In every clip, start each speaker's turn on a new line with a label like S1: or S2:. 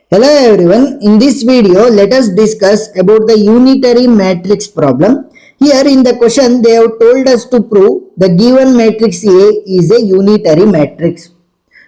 S1: Hello everyone, in this video let us discuss about the unitary matrix problem. Here in the question they have told us to prove the given matrix A is a unitary matrix.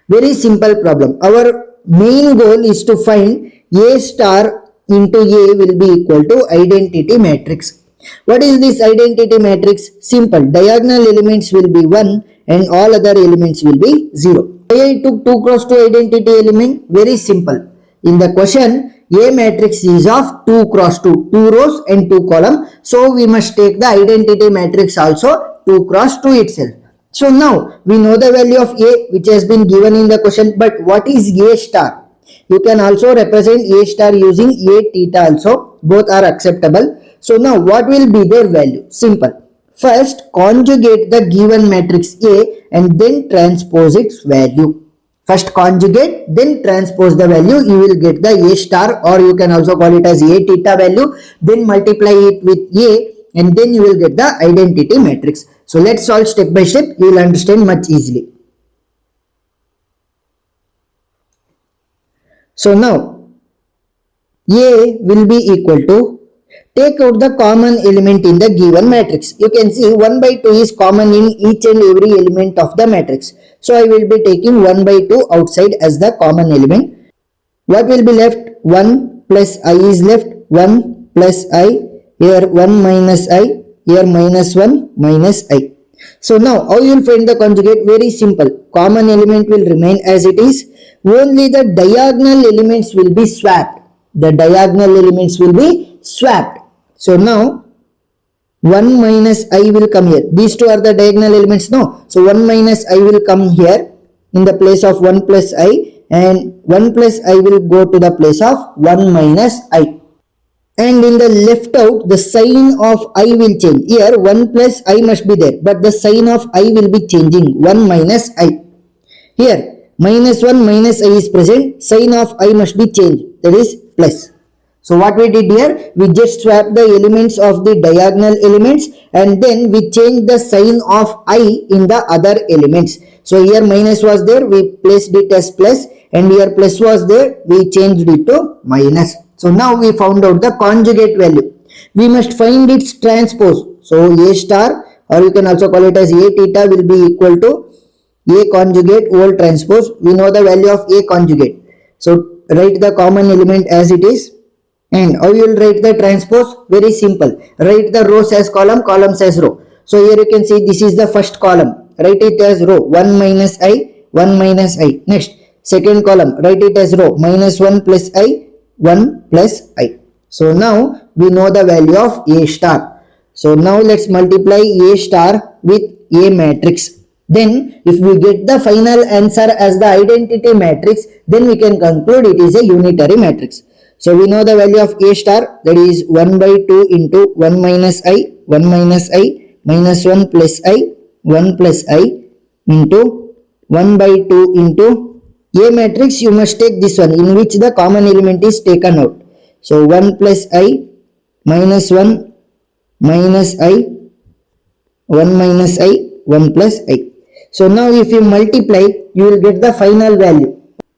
S1: Very simple problem. Our main goal is to find A star into A will be equal to identity matrix. What is this identity matrix? Simple. Diagonal elements will be 1 and all other elements will be 0. Why I took 2 cross 2 identity element? Very simple. In the question, A matrix is of 2 cross 2, 2 rows and 2 columns. So we must take the identity matrix also 2 cross 2 itself. So now we know the value of A which has been given in the question, but what is A star? You can also represent A star using A theta also, both are acceptable. So now what will be their value? Simple. First conjugate the given matrix A and then transpose its value. First conjugate, then transpose the value, you will get the A star, or you can also call it as A theta value, then multiply it with A and then you will get the identity matrix. So let's solve step by step, you will understand much easily. So now A will be equal to, take out the common element in the given matrix. You can see 1 by 2 is common in each and every element of the matrix. So I will be taking 1 by 2 outside as the common element. What will be left? 1 plus I is left. 1 plus I. Here 1 minus I. Here minus 1 minus I. So now how you will find the conjugate? Very simple. Common element will remain as it is. Only the diagonal elements will be swapped. The diagonal elements will be swapped. So now 1 minus I will come here. These two are the diagonal elements, no? So 1 minus I will come here in the place of 1 plus I, and 1 plus I will go to the place of 1 minus I. And in the left out, the sign of I will change. Here 1 plus I must be there, but the sign of I will be changing. 1 minus I. Here minus 1 minus I is present. Sign of I must be changed. That is plus. So what we did here, we just swapped the elements of the diagonal elements and then we changed the sign of I in the other elements. So here minus was there, we placed it as plus, and here plus was there, we changed it to minus. So now we found out the conjugate value. We must find its transpose. So A star, or you can also call it as A theta, will be equal to A conjugate whole transpose. We know the value of A conjugate. So write the common element as it is. And how you will write the transpose? Very simple. Write the rows as column, columns as row. So here you can see this is the first column. Write it as row 1 minus I, 1 minus I. Next, second column, write it as row minus 1 plus I, 1 plus I. So now we know the value of A star. So now let's multiply A star with A matrix. Then if we get the final answer as the identity matrix, then we can conclude it is a unitary matrix. So we know the value of A star, that is 1 by 2 into 1 minus I, 1 minus I, minus 1 plus I, 1 plus I into 1 by 2 into A matrix. You must take this one in which the common element is taken out. So 1 plus I minus 1 minus I, 1 minus I, 1 plus I. So now if you multiply, you will get the final value.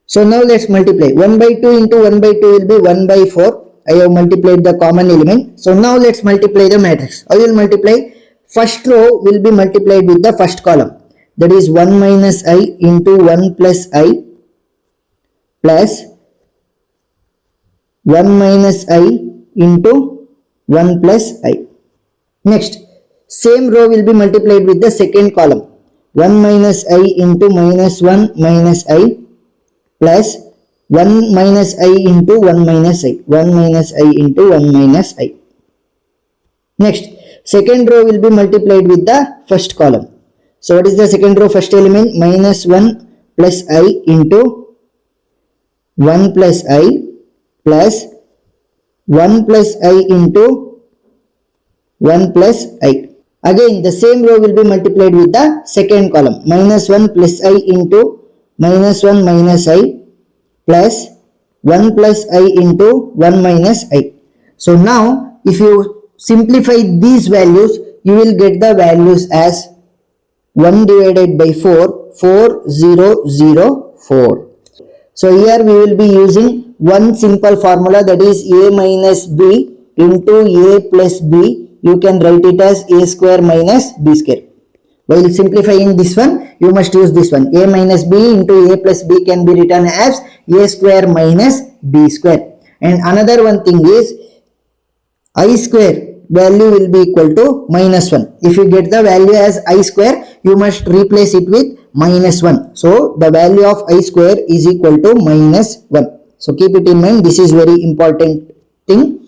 S1: So now let's multiply. 1 by 2 into 1 by 2 will be 1 by 4. I have multiplied the common element. So now let's multiply the matrix. I will multiply. First row will be multiplied with the first column. That is 1 minus I into 1 plus I plus 1 minus I into 1 plus I. Next, same row will be multiplied with the second column. 1 minus I into minus 1 minus I plus 1 minus I into 1 minus I, 1 minus I into 1 minus I. Next, second row will be multiplied with the first column. So what is the second row first element? Minus 1 plus I into 1 plus I plus 1 plus I into 1 plus I. Again the same row will be multiplied with the second column. Minus 1 plus I into minus 1 minus I plus 1 plus I into 1 minus I. So now if you simplify these values, you will get the values as 1 divided by 4, 4, 0, 0, 4. So here we will be using one simple formula, that is a minus b into a plus b. You can write it as a square minus b square. While simplifying this one, you must use this one. A minus b into a plus b can be written as a square minus b square. And another one thing is I square value will be equal to minus 1. If you get the value as I square, you must replace it with minus 1. So the value of I square is equal to minus 1. So keep it in mind, this is very important thing.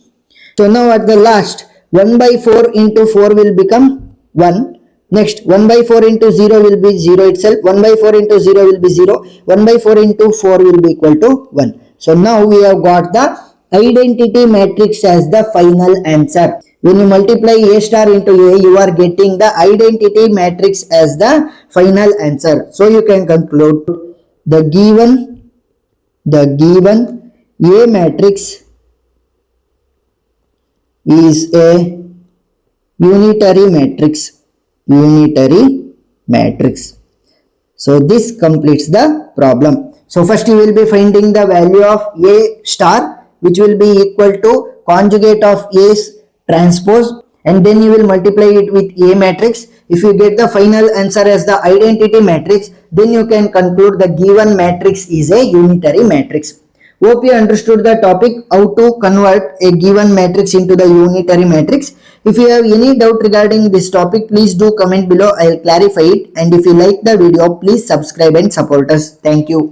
S1: So now at the last, 1 by 4 into 4 will become 1. Next, 1 by 4 into 0 will be 0 itself. 1 by 4 into 0 will be 0. 1 by 4 into 4 will be equal to 1. So now we have got the identity matrix as the final answer. When you multiply A star into A, you are getting the identity matrix as the final answer. So you can conclude the given A matrix is a unitary matrix. So this completes the problem. So first you will be finding the value of A star, which will be equal to conjugate of A's transpose, and then you will multiply it with A matrix. If you get the final answer as the identity matrix, then you can conclude the given matrix is a unitary matrix. Hope you understood the topic, how to convert a given matrix into the unitary matrix. If you have any doubt regarding this topic, please do comment below. I will clarify it. And if you like the video, please subscribe and support us. Thank you.